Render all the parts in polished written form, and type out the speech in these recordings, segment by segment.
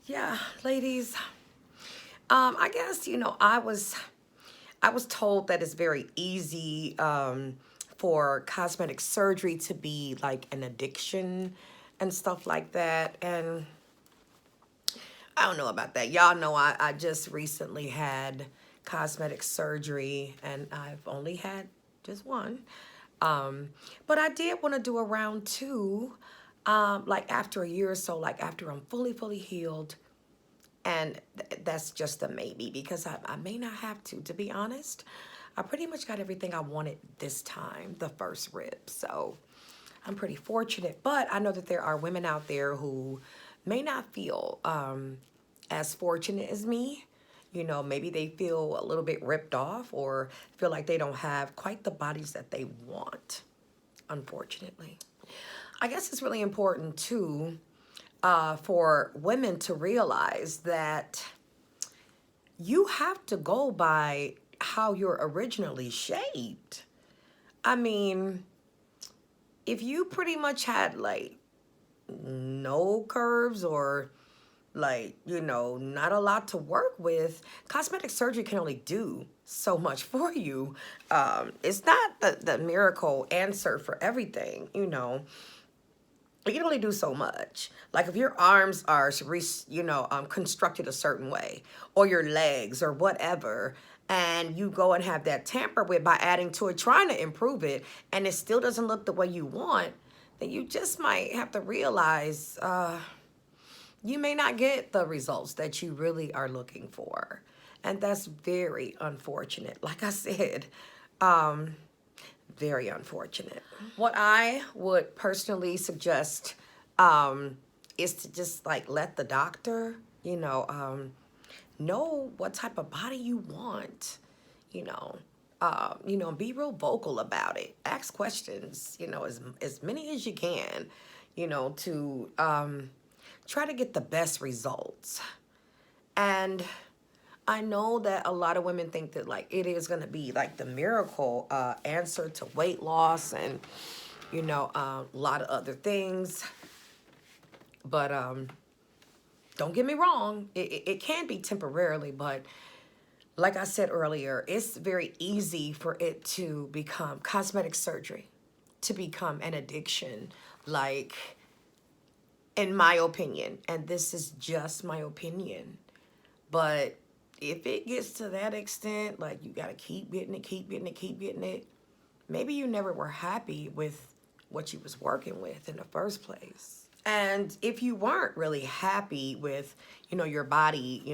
Yeah, ladies. I guess I was told that it's very easy for cosmetic surgery to be like an addiction and stuff like that. And I don't know about that. Y'all know I just recently had cosmetic surgery and I've only had just one. But I did want to do a round two, like after a year or so, like after I'm fully healed. And that's just a maybe because I may not have to be honest. I pretty much got everything I wanted this time, the first rib. So I'm pretty fortunate. But I know that there are women out there who may not feel as fortunate as me. You know, maybe they feel a little bit ripped off or feel like they don't have quite the bodies that they want, unfortunately. I guess it's really important too for women to realize that you have to go by how you're originally shaped. I mean, if you pretty much had like no curves or like, not a lot to work with, cosmetic surgery can only do so much for you. It's not the miracle answer for everything. You can only do so much. Like if your arms are, constructed a certain way, or your legs, or whatever, and you go and have that tampered with by adding to it, trying to improve it, and it still doesn't look the way you want, then you just might have to realize you may not get the results that you really are looking for, and that's very unfortunate. Like I said, very unfortunate. What I would personally suggest is to just like let the doctor, know what type of body you want, be real vocal about it. Ask questions, as many as you can, to try to get the best results. And I know that a lot of women think that like it is going to be like the miracle answer to weight loss and a lot of other things. But don't get me wrong, it can be temporarily, but like I said earlier, it's very easy for it to become cosmetic surgery, to become an addiction, like in my opinion, and this is just my opinion. But if it gets to that extent, like you gotta keep getting it, keep getting it, keep getting it, maybe you never were happy with what you was working with in the first place. And if you weren't really happy with, your body,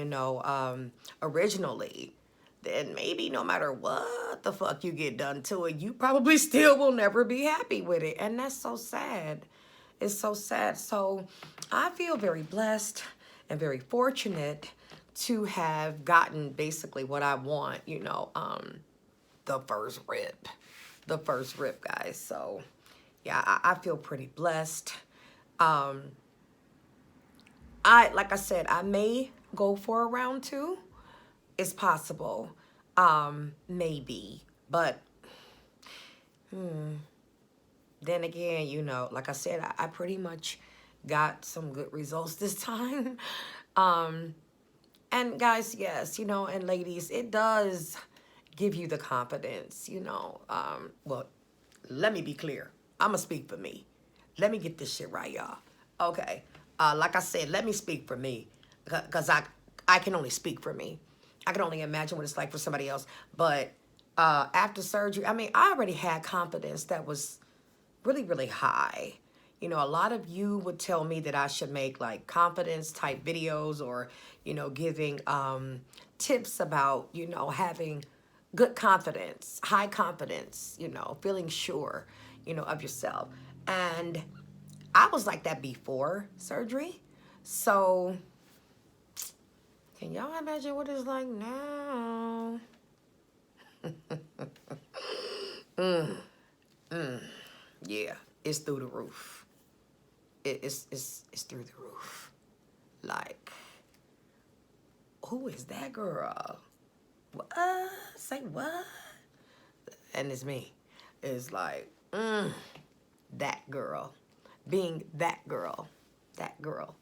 originally, then maybe no matter what the fuck you get done to it, you probably still will never be happy with it. And that's so sad. It's so sad. So I feel very blessed and very fortunate to have gotten basically what I want, the first rib. The first rib, guys. So yeah, I feel pretty blessed. Like I said, I may go for a round two. It's possible. Maybe. But then again, like I said, I pretty much got some good results this time. And guys, yes, and ladies, it does give you the confidence, well, let me be clear. I'm going to speak for me. Let me get this shit right, y'all. Okay. Like I said, let me speak for me because I can only speak for me. I can only imagine what it's like for somebody else. But after surgery, I mean, I already had confidence that was really high. A lot of you would tell me that I should make like confidence type videos or, giving tips about, having good confidence, high confidence, feeling sure, of yourself. And I was like that before surgery. So can y'all imagine what it's like now? Yeah, it's through the roof. It's through the roof. Like, who is that girl? What? Say what? And it's me. It's like, that girl. Being that girl. That girl.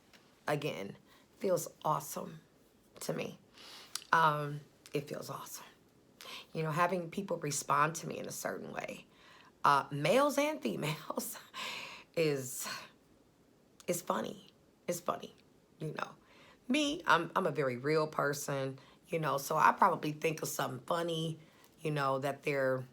Again, feels awesome to me. It feels awesome. You know, having people respond to me in a certain way, males and females, is funny. It's funny, you know. Me, I'm a very real person, you know, so I probably think of something funny, you know, that they're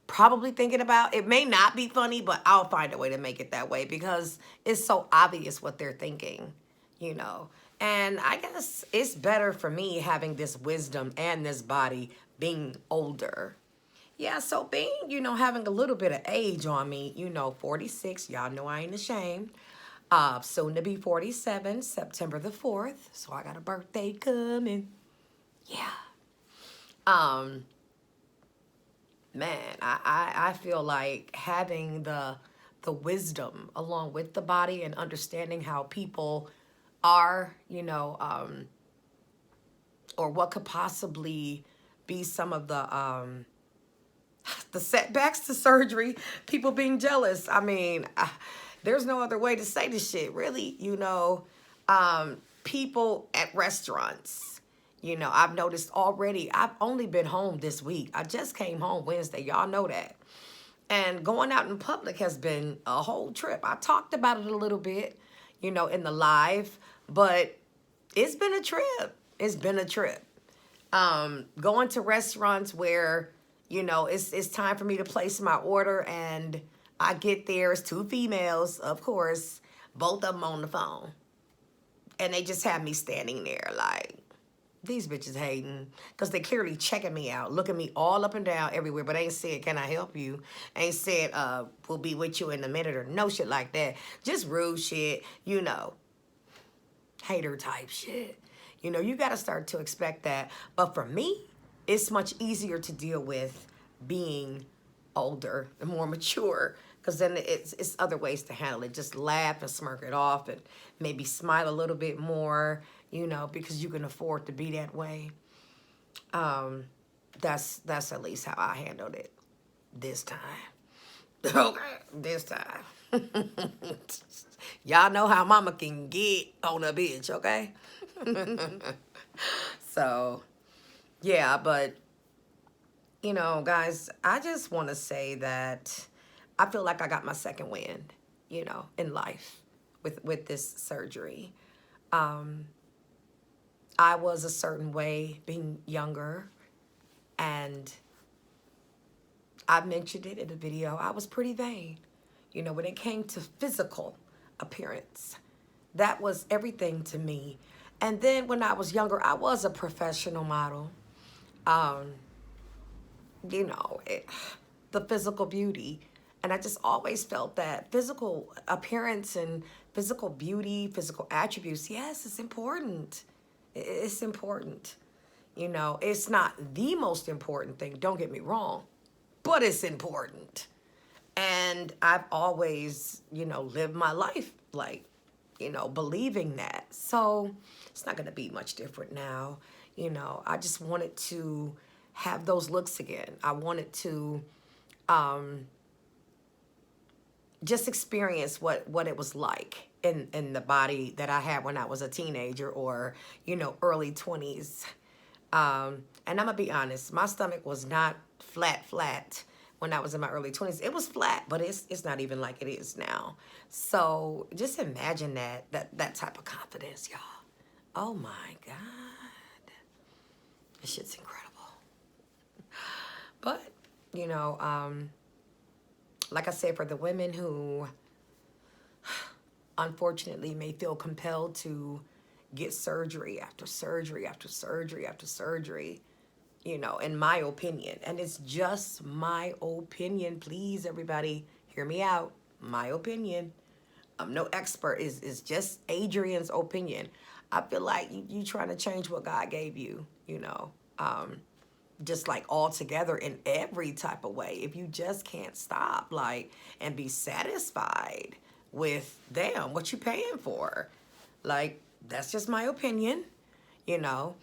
probably thinking about. It may not be funny, but I'll find a way to make it that way because it's so obvious what they're thinking, you know. And I guess it's better for me having this wisdom and this body being older. Yeah, so being, you know, having a little bit of age on me, you know, 46, y'all know I ain't ashamed. Soon to be 47, September the 4th. So I got a birthday coming. Yeah. Um, Man, I feel like having the wisdom along with the body and understanding how people are, you know, or what could possibly be some of the setbacks to surgery, people being jealous. I mean, there's no other way to say this shit, really. You know, people at restaurants. You know, I've noticed already, I've only been home this week. I just came home Wednesday. Y'all know that. And going out in public has been a whole trip. I talked about it a little bit, you know, in the live, but it's been a trip. It's been a trip. Going to restaurants where, you know, it's time for me to place my order, and I get there, it's two females, of course, both of them on the phone. And they just have me standing there like, these bitches hating, because they clearly checking me out, looking me all up and down everywhere, but ain't said, can I help you? Ain't said, we'll be with you in a minute, or no shit like that. Just rude shit, you know, hater type shit. You know, you got to start to expect that. But for me, it's much easier to deal with being older and more mature, because then it's other ways to handle it. Just laugh and smirk it off and maybe smile a little bit more, you know, because you can afford to be that way. That's at least how I handled it this time. Okay, this time. Y'all know how mama can get on a bitch, okay? So, yeah, but, you know, guys, I just want to say that I feel like I got my second wind, you know, in life with this surgery. I was a certain way being younger, and I mentioned it in the video. I was pretty vain, you know, when it came to physical appearance. That was everything to me. And then when I was younger, I was a professional model. Um, you know, the physical beauty. And I just always felt that physical appearance and physical beauty, physical attributes, yes, it's important. It's important. You know, it's not the most important thing, don't get me wrong, but it's important. And I've always, you know, lived my life like, you know, believing that. So it's not going to be much different now. You know, I just wanted to have those looks again. I wanted to just experience what it was like in the body that I had when I was a teenager, or, you know, early 20s. And I'm going to be honest, my stomach was not flat when I was in my early 20s. It was flat, but it's not even like it is now. So just imagine that type of confidence, y'all. Oh my God. This shit's incredible. But, you know, like I said, for the women who unfortunately may feel compelled to get surgery after surgery after surgery after surgery, you know, in my opinion, and it's just my opinion, please, everybody, hear me out, my opinion. I'm no expert, is just Adrienne's opinion. I feel like you trying to change what God gave you, you know, just like all together in every type of way. If you just can't stop, like, and be satisfied with, damn, what you paying for? Like, that's just my opinion, you know.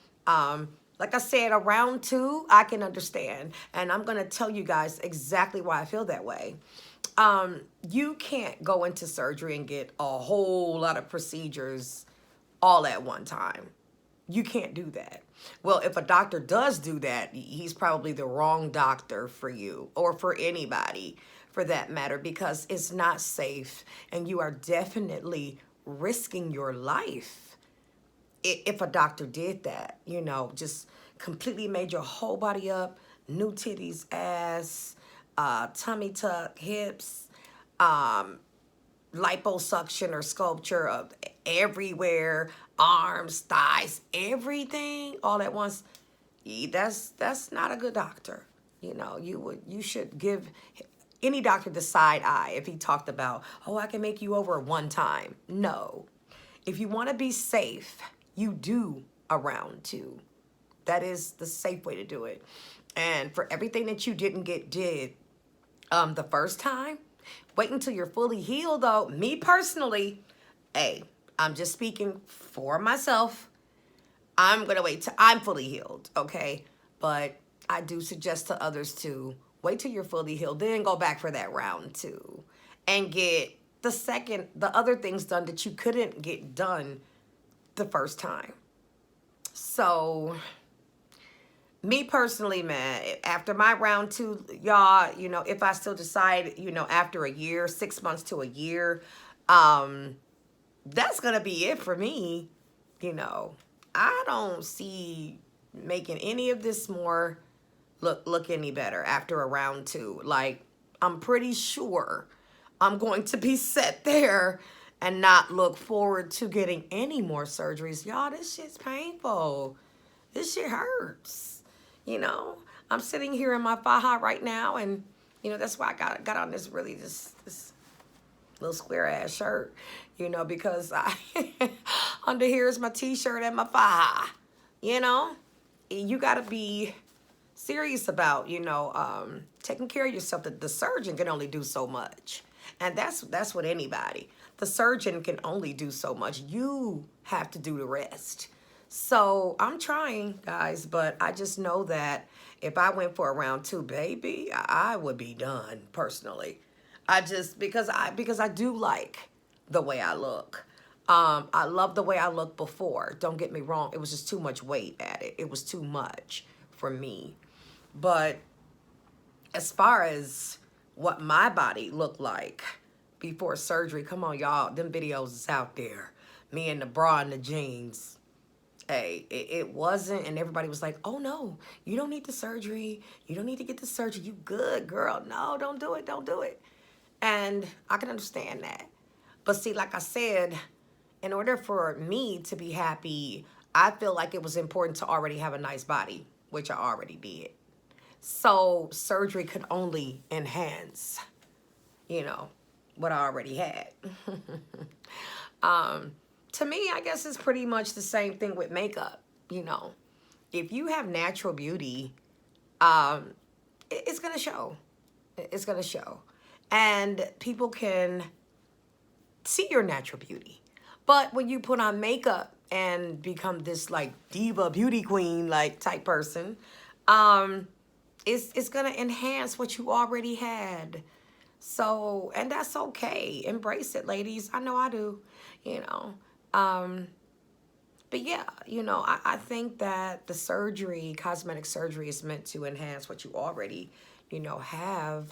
Like I said, around 2, I can understand. And I'm going to tell you guys exactly why I feel that way. You can't go into surgery and get a whole lot of procedures all at one time. You can't do that. Well, if a doctor does do that, he's probably the wrong doctor for you or for anybody for that matter, because it's not safe and you are definitely risking your life if a doctor did that, just completely made your whole body up, new titties, ass, tummy tuck, hips, liposuction or sculpture of everywhere, arms, thighs, everything all at once. That's not a good doctor. You should give any doctor the side eye if he talked about, oh, I can make you over one time. No. If you want to be safe, you do around 2. That is the safe way to do it. And for everything that you didn't get did the first time, wait until you're fully healed, though. Me personally, hey, I'm just speaking for myself. I'm going to wait till I'm fully healed, okay? But I do suggest to others to wait till you're fully healed, then go back for that round 2 and get the other things done that you couldn't get done the first time. So me personally, man, after my round 2, y'all, if I still decide, after a year, 6 months to a year, that's going to be it for me. I don't see making any of this more look any better after a round 2. Like, I'm pretty sure I'm going to be set there and not look forward to getting any more surgeries. Y'all, this shit's painful. This shit hurts. I'm sitting here in my faja right now, and that's why I got on this this little square ass shirt, because I under here is my t-shirt and my faja. You got to be serious about taking care of yourself. The surgeon can only do so much, and that's what anybody. The surgeon can only do so much. You have to do the rest. So I'm trying, guys, but I just know that if I went for a round 2, baby, I would be done personally. Because I do like the way I look. I love the way I looked before. Don't get me wrong. It was just too much weight at it. It was too much for me. But as far as what my body looked like before surgery, come on, y'all. Them videos is out there. Me in the bra and the jeans. Hey, it wasn't, and everybody was like, oh no, you don't need the surgery. You don't need to get the surgery. You good, girl. No, don't do it. Don't do it. And I can understand that. But see, like I said, in order for me to be happy, I feel like it was important to already have a nice body, which I already did. So surgery could only enhance, what I already had. To me, I guess it's pretty much the same thing with makeup. If you have natural beauty, it's going to show. It's going to show. And people can see your natural beauty. But when you put on makeup and become this like diva beauty queen like type person, it's going to enhance what you already had. So, and that's okay. Embrace it, ladies. I know I do, But yeah, I think that the surgery, cosmetic surgery, is meant to enhance what you already, have.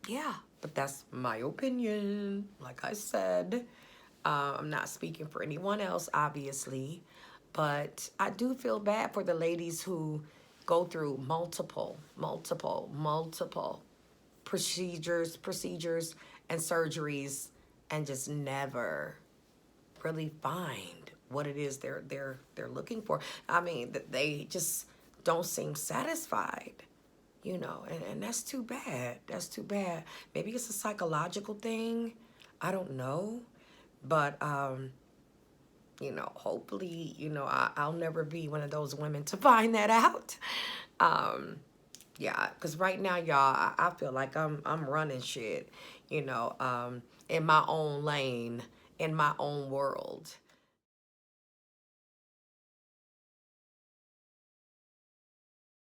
Yeah, but that's my opinion. Like I said, I'm not speaking for anyone else, obviously. But I do feel bad for the ladies who go through multiple procedures and surgeries and just never really find what it is they're looking for. I mean, they just don't seem satisfied, and that's too bad. That's too bad. Maybe it's a psychological thing. I don't know. But hopefully, I'll never be one of those women to find that out. Yeah, because right now, y'all, I feel like I'm running shit, in my own lane, in my own world.